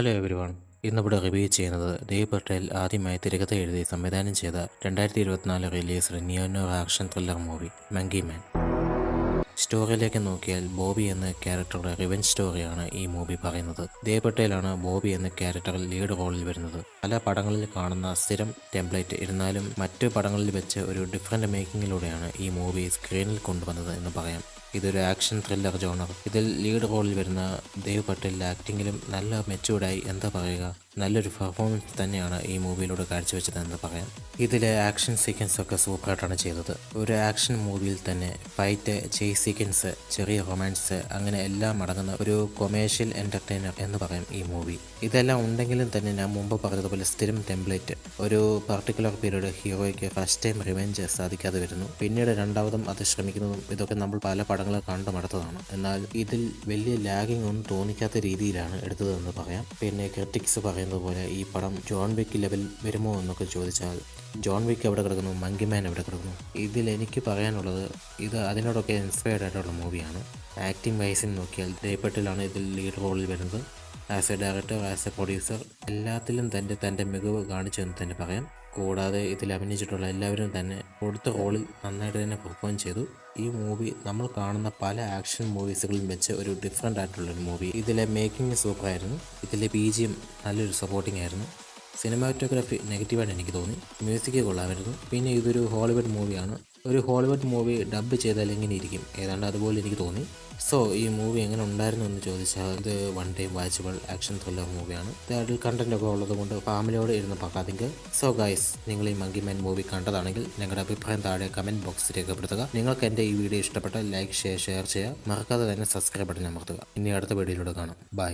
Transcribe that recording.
Hello everyone. ഇന്നിവിടെ review ചെയ്യുന്നത് ദേവ് പട്ടേൽ ആദ്യമായി തിരക്കഥ എഴുതി സംവിധാനം ചെയ്ത 2024 റിലീസ് നിയോ ആക്ഷൻ ത്രില്ലർ മൂവി മങ്കി മാൻ. സ്റ്റോറിയിലേക്ക് നോക്കിയാൽ ബോബി എന്ന ക്യാരക്ടറുടെ റിവെഞ്ച് സ്റ്റോറിയാണ് ഈ മൂവി പറയുന്നത്. ദേവ് പട്ടേലാണ് ബോബി എന്ന ക്യാരക്ടറിൽ ലീഡ് റോളിൽ വരുന്നത്. പല പടങ്ങളിൽ കാണുന്ന സ്ഥിരം ടെംപ്ലേറ്റ് ഇരുന്നാലും മറ്റു പടങ്ങളിൽ വെച്ച് ഒരു ഡിഫറെൻ്റ് മേക്കിങ്ങിലൂടെയാണ് ഈ മൂവി സ്ക്രീനിൽ കൊണ്ടുവന്നത് എന്ന് പറയാം. ഇതൊരു ആക്ഷൻ ത്രില്ലർ ജോണർ. ഇതിൽ ലീഡ് റോളിൽ വരുന്ന ദേവ് പട്ടേലിൻ്റെ ആക്ടിങ്ങിലും നല്ല മെച്ചൂർഡായി നല്ലൊരു പെർഫോമൻസ് തന്നെയാണ് ഈ മൂവിയിലൂടെ കാഴ്ചവെച്ചതെന്ന് പറയാം. ഇതിലെ ആക്ഷൻ സീക്വൻസ് ഒക്കെ സൂപ്പറായിട്ടാണ് ചെയ്തത്. ഒരു ആക്ഷൻ മൂവിയിൽ തന്നെ ഫൈറ്റ്, ചേസ് സീക്വൻസ്, ചെറിയ റൊമാൻസ്, അങ്ങനെ എല്ലാം അടങ്ങുന്ന ഒരു കൊമേഴ്ഷ്യൽ എൻ്റർടൈനർ എന്ന് പറയാം ഈ മൂവി. ഇതെല്ലാം ഉണ്ടെങ്കിലും തന്നെ ഞാൻ മുമ്പ് പറഞ്ഞതുപോലെ സ്ഥിരം ടെംപ്ലേറ്റ്, ഒരു പർട്ടിക്കുലർ പീരീഡ് ഹീറോയ്ക്ക് ഫസ്റ്റ് ടൈം റിവെഞ്ച് സാധിക്കാതെ വരുന്നു, പിന്നീട് രണ്ടാമതും അത് ശ്രമിക്കുന്നതും ഇതൊക്കെ നമ്മൾ പല പടങ്ങൾ കണ്ടു മടുത്തതാണ്. എന്നാൽ ഇതിൽ വലിയ ലാഗിങ് ഒന്നും തോന്നിക്കാത്ത രീതിയിലാണ് എടുത്തതെന്ന് പറയാം. പിന്നെ ക്രിറ്റിക്സ് പറയുന്നത് പോലെ ഈ പടം ജോൺ വിക്ക് ലെവൽ വരുമോ എന്നൊക്കെ ചോദിച്ചാൽ ജോൺ വിക്ക് എവിടെ കിടക്കുന്നു, മങ്കി മാൻ എവിടെ കിടക്കുന്നു? ഇതിൽ എനിക്ക് പറയാനുള്ളത് ഇത് അതിനോടൊക്കെ ഇൻസ്പയർഡ് ആയിട്ടുള്ള മൂവിയാണ്. ആക്ടിങ് വൈസിൽ നോക്കിയാൽ ദേവ് പട്ടേലാണ് ഇതിൽ ലീഡ് റോളിൽ വരുന്നത്. As A director, as A producer എല്ലാത്തിലും തൻ്റെ മികവ് കാണിച്ചു എന്ന് തന്നെ പറയാം. കൂടാതെ ഇതിൽ അഭിനയിച്ചിട്ടുള്ള എല്ലാവരും തന്നെ കൊടുത്ത റോളിൽ നന്നായിട്ട് തന്നെ പെർഫോം ചെയ്തു. ഈ മൂവി നമ്മൾ കാണുന്ന പല ആക്ഷൻ മൂവീസുകളിലും വെച്ച് ഒരു ഡിഫറെൻ്റ് ആയിട്ടുള്ളൊരു മൂവി. ഇതിലെ മേക്കിംഗ് സൂപ്പറായിരുന്നു. ഇതിലെ BGM നല്ലൊരു സപ്പോർട്ടിംഗ് ആയിരുന്നു. സിനിമാറ്റോഗ്രാഫി നെഗറ്റീവായിട്ട് എനിക്ക് തോന്നി. മ്യൂസിക് കൊള്ളാമായിരുന്നു. പിന്നെ ഇതൊരു ഹോളിവുഡ് മൂവിയാണ്. ഒരു ഹോളിവുഡ് മൂവി ഡബ് ചെയ്താൽ എങ്ങനെ ഇരിക്കും, ഏതാണ്ട് അതുപോലെ എനിക്ക് തോന്നി. സോ ഈ മൂവി എങ്ങനെ ഉണ്ടായിരുന്നു എന്ന് ചോദിച്ചാൽ ഇത് one time watchable action thriller മൂവിയാണ്. ഇത് അഡൽട്ട് കണ്ടന്റ് ഒക്കെ ഉള്ളത് കൊണ്ട് ഫാമിലിയോട് ഇരുന്ന് പാക്കാതെങ്കിൽ. സോ ഗൈസ്, നിങ്ങൾ ഈ മങ്കി മാൻ മൂവി കണ്ടതാണെങ്കിൽ നിങ്ങളുടെ അഭിപ്രായം താഴെ കമൻറ്റ് ബോക്സിൽ രേഖപ്പെടുത്തുക. നിങ്ങൾക്ക് എൻ്റെ ഈ വീഡിയോ ഇഷ്ടപ്പെട്ടാൽ ലൈക്ക് ഷെയർ ചെയ്യുക. മറക്കാതെ തന്നെ സബ്സ്ക്രൈബ് ബട്ടൺ അമർത്തുക. ഇനി അടുത്ത വീഡിയോയിലൂടെ കാണാം. ബൈ.